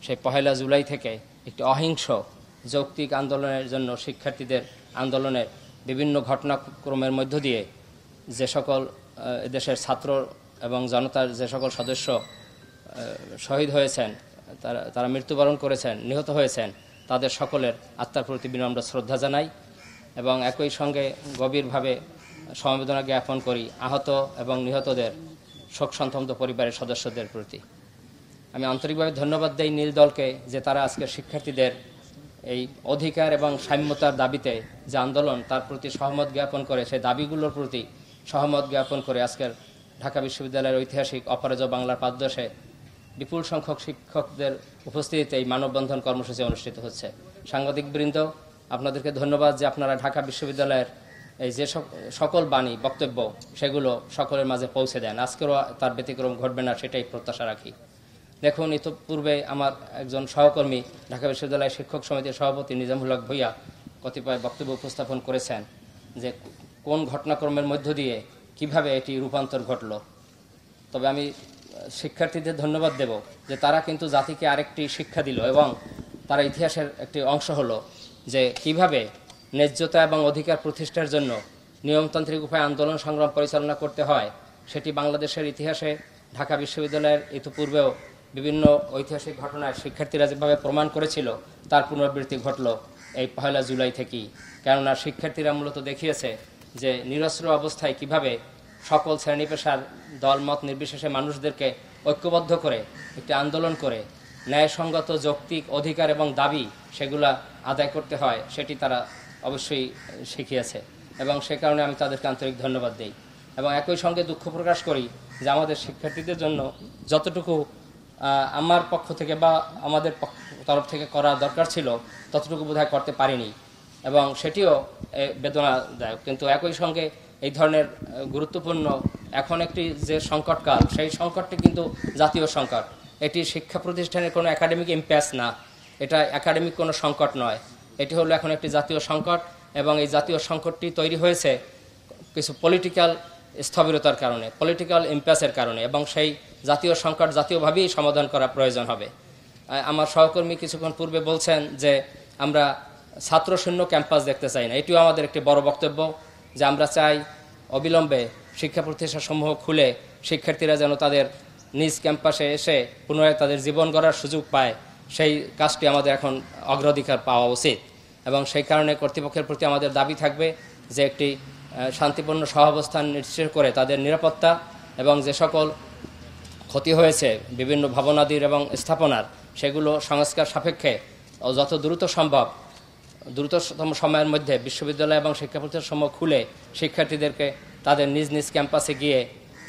সেই 1 জুলাই থেকে একটি অহিংস যৌক্তিক আন্দোলনের জন্য শিক্ষার্থীদের আন্দোলনের বিভিন্ন ঘটনাক্রমের মধ্য দিয়ে যে সকল দেশের ছাত্র এবং জনতার যে সকল সদস্য শহীদ হয়েছেন, তারা মৃত্যুবরণ করেছেন, নিহত হয়েছেন, তাদের সকলের আত্মার প্রতি বিনম্র শ্রদ্ধা জানাই এবং একই সঙ্গে গভীরভাবে সমবেদনা জ্ঞাপন করি আহত এবং নিহতদের শোকসন্তপ্ত পরিবারের সদস্যদের প্রতি। আমি আন্তরিকভাবে ধন্যবাদ দেই নীল দলকে যে তারা আজকের শিক্ষার্থীদের এই অধিকার এবং সাম্যতার দাবিতে যে আন্দোলন, তার প্রতি সহমত জ্ঞাপন করে, সেই দাবিগুলোর প্রতি সহমত জ্ঞাপন করে আজকের ঢাকা বিশ্ববিদ্যালয়ের ঐতিহাসিক অপরাজয় বাংলার পাদদেশে বিপুল সংখ্যক শিক্ষকদের উপস্থিতিতে এই মানববন্ধন কর্মসূচি অনুষ্ঠিত হচ্ছে। সাংবাদিকবৃন্দ, আপনাদেরকে ধন্যবাদ যে আপনারা ঢাকা বিশ্ববিদ্যালয়ের এই যে সকল বাণী বক্তব্য সেগুলো সকলের মাঝে পৌঁছে দেন। আজকেরও তার ব্যতিক্রম ঘটবে না, সেটাই প্রত্যাশা রাখি। দেখুন, ইতিপূর্বে আমার একজন সহকর্মী ঢাকা বিশ্ববিদ্যালয় শিক্ষক সমিতির সভাপতি নিজামুল হক ভূঁইয়া কতিপয় বক্তব্য উপস্থাপন করেছেন যে কোন ঘটনাক্রমের মধ্য দিয়ে কিভাবে এটি রূপান্তর ঘটল। তবে আমি শিক্ষার্থীদের ধন্যবাদ দেব যে তারা কিন্তু জাতিকে আরেকটি শিক্ষা দিল এবং তারা ইতিহাসের একটি অংশ হলো যে কিভাবে ন্যায্যতা এবং অধিকার প্রতিষ্ঠার জন্য নিয়মতান্ত্রিক উপায়ে আন্দোলন সংগ্রাম পরিচালনা করতে হয়। সেটি বাংলাদেশের ইতিহাসে ঢাকা বিশ্ববিদ্যালয়ের ইতিপূর্বেও বিভিন্ন ঐতিহাসিক ঘটনায় শিক্ষার্থীরা যেভাবে প্রমাণ করেছিল তার পুনরাবৃত্তি ঘটল এই 1 জুলাই থেকেই। কেননা শিক্ষার্থীরা মূলত দেখিয়েছে যে নিরস্ত্র অবস্থায় কিভাবে সকল শ্রেণী পেশার দলমত নির্বিশেষে মানুষদেরকে ঐক্যবদ্ধ করে একটি আন্দোলন করে ন্যায়সঙ্গত যৌক্তিক অধিকার এবং দাবি সেগুলা আদায় করতে হয়, সেটি তারা অবশ্যই শিখিয়েছে এবং সে কারণে আমি তাদেরকে আন্তরিক ধন্যবাদ দিই এবং একই সঙ্গে দুঃখ প্রকাশ করি যে আমাদের শিক্ষার্থীদের জন্য যতটুকু আমার পক্ষ থেকে বা আমাদের তরফ থেকে করা দরকার ছিল ততটুকু বোধহয় করতে পারিনি এবং সেটিও বেদনাদায়ক। কিন্তু একই সঙ্গে এই ধরনের গুরুত্বপূর্ণ এখন একটি যে সংকটকাল, সেই সংকটটি কিন্তু জাতীয় সংকট। এটি শিক্ষা প্রতিষ্ঠানের কোনো একাডেমিক ইম্প্যাস না, এটা একাডেমিক কোনো সংকট নয়, এটি হলো এখন একটি জাতীয় সংকট এবং এই জাতীয় সংকটটি তৈরি হয়েছে কিছু পলিটিক্যাল স্থবিরতার কারণে, পলিটিক্যাল ইম্প্যাসের কারণে এবং সেই জাতীয় সংকট জাতীয়ভাবেই সমাধান করা প্রয়োজন হবে। আমার সহকর্মী কিছুক্ষণ পূর্বে বলছেন যে আমরা ছাত্রশূন্য ক্যাম্পাস দেখতে চাই না, এটিও আমাদের একটি বড় বক্তব্য যে আমরা চাই অবিলম্বে শিক্ষা প্রতিষ্ঠানসমূহ খুলে শিক্ষার্থীরা যেন তাদের নিজ ক্যাম্পাসে এসে পুনরায় তাদের জীবন গড়ার সুযোগ পায়, সেই কাজটি আমাদের এখন অগ্রাধিকার পাওয়া উচিত এবং সেই কারণে কর্তৃপক্ষের প্রতি আমাদের দাবি থাকবে যে একটি শান্তিপূর্ণ সহাবস্থান নিশ্চিত করে তাদের নিরাপত্তা এবং যে সকল ক্ষতি হয়েছে বিভিন্ন ভবনাদির এবং স্থাপনার সেগুলো সংস্কার সাপেক্ষে যত দ্রুত সম্ভব দ্রুততম সময়ের মধ্যে বিশ্ববিদ্যালয় এবং শিক্ষা প্রতিষ্ঠানসমূহ খুলে শিক্ষার্থীদেরকে তাদের নিজ নিজ ক্যাম্পাসে গিয়ে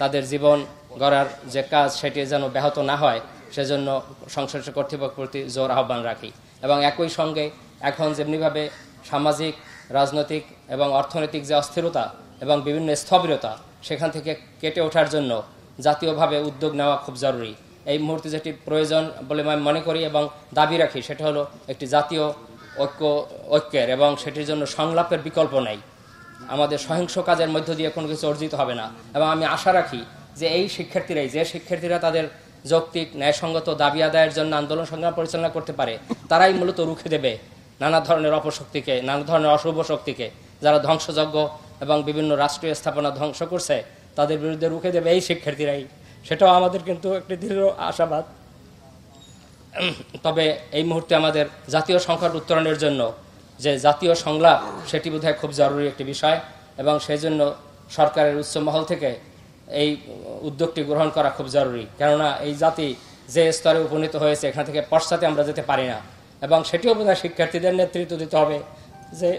তাদের জীবন গড়ার যে কাজ সেটি যেন ব্যাহত না হয় সেজন্য সংশ্লিষ্ট কর্তৃপক্ষের প্রতি জোর আহ্বান রাখি এবং একই সঙ্গে এখন যেমনিভাবে সামাজিক, রাজনৈতিক এবং অর্থনৈতিক যে অস্থিরতা এবং বিভিন্ন স্থবিরতা সেখান থেকে কেটে ওঠার জন্য জাতীয়ভাবে উদ্যোগ নেওয়া খুব জরুরি। এই মুহূর্তে যেটি প্রয়োজন বলে আমি মনে করি এবং দাবি রাখি সেটা হলো একটি জাতীয় ঐক্যের এবং সেটির জন্য সংলাপের বিকল্প নেই। আমাদের সহিংস কাজের মধ্য দিয়ে কোনো কিছু অর্জিত হবে না এবং আমি আশা রাখি যে এই শিক্ষার্থীরা তাদের যৌক্তিক ন্যায়সঙ্গত দাবি আদায়ের জন্য আন্দোলন সংগ্রাম পরিচালনা করতে পারে, তারাই মূলত রুখে দেবে নানা ধরনের অপশক্তিকে, নানা ধরনের অশুভ শক্তিকে, যারা ধ্বংসযজ্ঞ এবং বিভিন্ন রাষ্ট্রীয় স্থাপনা ধ্বংস করছে তাদের বিরুদ্ধে রুখে দেবে এই শিক্ষার্থীরাই। সেটাও আমাদের কিন্তু একটি দৃঢ় আশাবাদ। তবে এই মুহূর্তে আমাদের জাতীয় সংকট উত্তরণের জন্য যে জাতীয় সংলাপ সেটি বোধহয় খুব জরুরি একটি বিষয় এবং সেই জন্য সরকারের উচ্চ মহল থেকে এই উদ্যোগটি গ্রহণ করা খুব জরুরি। কেননা এই জাতি যে স্তরে উপনীত হয়েছে এখান থেকে পশ্চাতে আমরা যেতে পারি না এবং সেটিও বোধহয় শিক্ষার্থীদের নেতৃত্ব দিতে হবে যে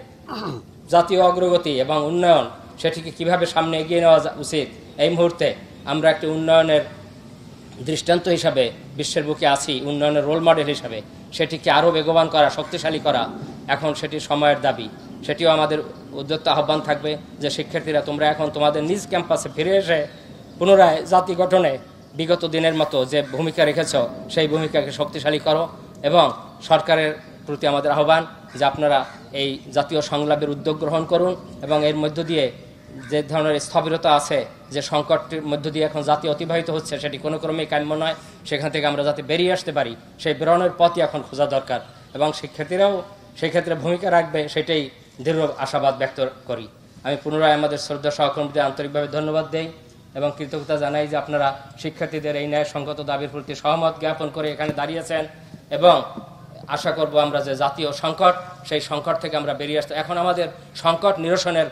জাতীয় অগ্রগতি এবং উন্নয়ন সেটিকে কিভাবে সামনে এগিয়ে নেওয়া উচিত। এই মুহূর্তে আমরা একটি উন্নয়নের দৃষ্টান্ত হিসাবে বিশ্বের বুকে আছি, উন্নয়নের রোল মডেল হিসাবে সেটিকে আরও বেগবান করা, শক্তিশালী করা এখন সেটি সময়ের দাবি। সেটিও আমাদের উদ্যোক্ত আহ্বান থাকবে যে শিক্ষার্থীরা তোমরা এখন তোমাদের নিজ ক্যাম্পাসে ফিরে এসে পুনরায় জাতি গঠনে বিগত দিনের মতো যে ভূমিকা রেখেছ সেই ভূমিকাকে শক্তিশালী করো এবং সরকারের প্রতি আমাদের আহ্বান যে আপনারা এই জাতীয় সংলাপের উদ্যোগ গ্রহণ করুন এবং এর মধ্য দিয়ে যে ধরনের স্থবিরতা আছে যে সংকটের মধ্য দিয়ে এখন জাতি অতিবাহিত হচ্ছে সেটি কোনো ক্রমেই কাম্য নয়। সেখান থেকে আমরা যাতে বেরিয়ে আসতে পারি সেই বেরোনোর পথই এখন খোঁজা দরকার, এবং শিক্ষার্থীরাও সেই ক্ষেত্রে ভূমিকা রাখবে সেটাই দৃঢ় আশাবাদ ব্যক্ত করি। আমি পুনরায় আমাদের শ্রদ্ধা সহকর্মীদের আন্তরিকভাবে ধন্যবাদ দেই এবং কৃতজ্ঞতা জানাই যে আপনারা শিক্ষার্থীদের এই ন্যায়সঙ্গত দাবির প্রতি সহমত জ্ঞাপন করে এখানে দাঁড়িয়েছেন, এবং আশা করব আমরা যে জাতীয় সংকট, সেই সংকট থেকে আমরা বেরিয়ে আসতে, এখন আমাদের সংকট নিরসনের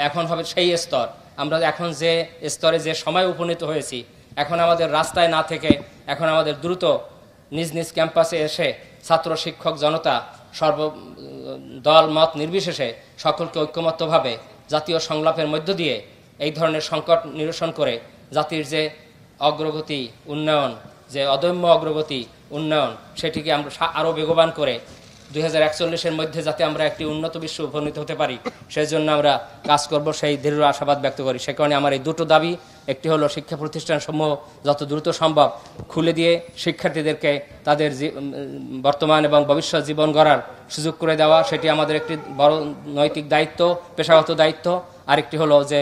এখন হবে সেই স্তর, আমরা এখন যে স্তরে যে সময় উপনীত হয়েছি, এখন আমাদের রাস্তায় না থেকে এখন আমাদের দ্রুত নিজ নিজ ক্যাম্পাসে এসে ছাত্র শিক্ষক জনতা সর্ব দল মত নির্বিশেষে সকলকে ঐক্যমত্যভাবে জাতীয় সংলাপের মধ্য দিয়ে এই ধরনের সংকট নিরসন করে জাতির যে অগ্রগতি উন্নয়ন, যে অদম্য অগ্রগতি উন্নয়ন, সেটিকে আমরা আরও বেগবান করে 2041-এর মধ্যে যাতে আমরা একটি উন্নত বিশ্ব উপনীত হতে পারি সেই জন্য আমরা কাজ করব, সেই দৃঢ় আশাবাদ ব্যক্ত করি। সে কারণে আমার এই দুটো দাবি, একটি হলো শিক্ষা প্রতিষ্ঠানসমূহ যত দ্রুত সম্ভব খুলে দিয়ে শিক্ষার্থীদেরকে তাদের বর্তমান এবং ভবিষ্যৎ জীবন গড়ার সুযোগ করে দেওয়া, সেটি আমাদের একটি বড় নৈতিক দায়িত্ব, পেশাগত দায়িত্ব। আরেকটি হলো যে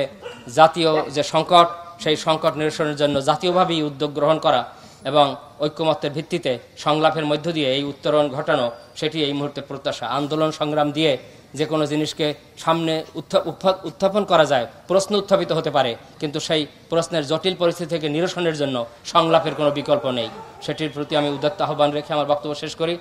জাতীয় যে সংকট, সেই সংকট নিরসনের জন্য জাতীয়ভাবেই উদ্যোগ গ্রহণ করা এবং ঐক্যমত্যের ভিত্তিতে সংলাপের মধ্য দিয়ে এই উত্তরণ ঘটানো, সেটি এই মুহূর্তে প্রত্যাশা। আন্দোলন সংগ্রাম দিয়ে যে কোনো জিনিসকে সামনে উত্থাপন করা যায়, প্রশ্ন উত্থাপিত হতে পারে, কিন্তু সেই প্রশ্নের জটিল পরিস্থিতি থেকে নিরসনের জন্য সংলাপের কোনো বিকল্প নেই। সেটির প্রতি আমি উদাত্ত আহ্বান রেখে আমার বক্তব্য শেষ করি।